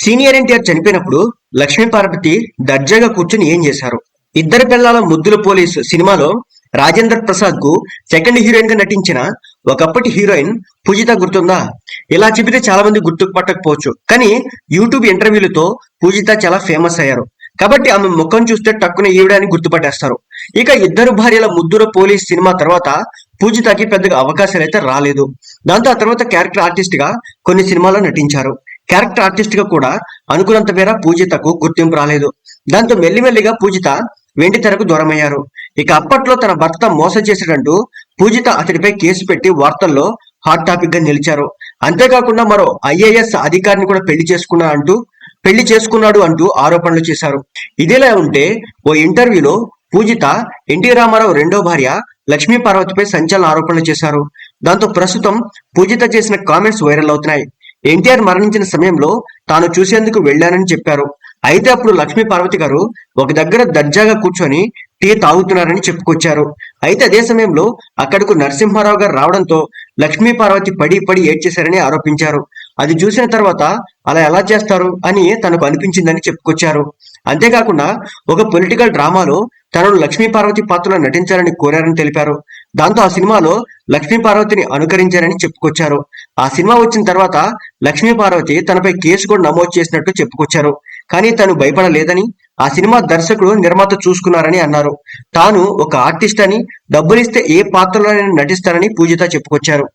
Senior NTR చనిపోయినప్పుడు లక్ష్మీపార్వతి దర్జాగా కూర్చుని ఏం చేశారు? ఇద్దరు పిల్లల ముద్దుల పోలీస్ సినిమాలో రాజేంద్ర ప్రసాద్ కు సెకండ్ హీరోయిన్ గా నటించిన ఒకప్పటి హీరోయిన్ పూజిత గుర్తుందా? ఇలా చెబితే చాలా మంది గుర్తుకు పట్టకపోవచ్చు, కానీ యూట్యూబ్ ఇంటర్వ్యూలతో పూజిత చాలా ఫేమస్ అయ్యారు. కాబట్టి ఆమె ముఖం చూస్తే టక్కున ఈవిడ అని గుర్తుపట్టేస్తారు. ఇక ఇద్దరు భార్యల ముద్దుల పోలీస్ సినిమా తర్వాత పూజితకి పెద్దగా అవకాశాలు అయితే రాలేదు. దాంతో ఆ తర్వాత క్యారెక్టర్ ఆర్టిస్ట్ గా కొన్ని సినిమాల్లో నటించారు. క్యారెక్టర్ ఆర్టిస్ట్ గా కూడా అనుకున్నంత మేర పూజితకు గుర్తింపు రాలేదు. దాంతో మెల్లిమెల్లిగా పూజిత వెండి తెరకు దూరమయ్యారు. ఇక అప్పట్లో తన భర్త మోసం చేశాడంటూ పూజిత అతడిపై కేసు పెట్టి వార్తల్లో హాట్ టాపిక్ గా నిలిచారు. అంతేకాకుండా మరో ఐఏఎస్ అధికారిని కూడా పెళ్లి చేసుకున్నాడు అంటూ ఆరోపణలు చేశారు. ఇదిలా ఉంటే ఓ ఇంటర్వ్యూలో పూజిత ఎన్టీ రామారావు రెండో భార్య లక్ష్మీ పార్వతిపై సంచలన ఆరోపణలు చేశారు. దాంతో ప్రస్తుతం పూజిత చేసిన కామెంట్స్ వైరల్ అవుతున్నాయి. ఎన్టీఆర్ మరణించిన సమయంలో తాను చూసేందుకు వెళ్లానని చెప్పారు. అయితే అప్పుడు లక్ష్మీ పార్వతి గారు ఒక దగ్గర దర్జాగా కూర్చొని టీ తాగుతున్నారని చెప్పుకొచ్చారు. అయితే అదే సమయంలో అక్కడకు నరసింహారావు గారు రావడంతో లక్ష్మీ పార్వతి పడి పడి ఏడ్చేశారని ఆరోపించారు. అది చూసిన తర్వాత అలా ఎలా చేస్తారు అని తనకు అనిపించిందని చెప్పుకొచ్చారు. అంతేకాకుండా ఒక పొలిటికల్ డ్రామాలో తనను లక్ష్మీ పార్వతి పాత్రలో నటించాలని కోరారని తెలిపారు. దాంతో ఆ సినిమాలో లక్ష్మీ పార్వతిని అనుకరించారని చెప్పుకొచ్చారు. ఆ సినిమా వచ్చిన తర్వాత లక్ష్మీ పార్వతి తనపై కేసు కూడా నమోదు చేసినట్టు చెప్పుకొచ్చారు. కానీ తను భయపడలేదని, ఆ సినిమా దర్శకుడు నిర్మాత చూసుకున్నారని అన్నారు. తాను ఒక ఆర్టిస్ట్ అని, డబ్బులిస్తే ఏ పాత్రలోనైనా నటిస్తానని పూజిత చెప్పుకొచ్చారు.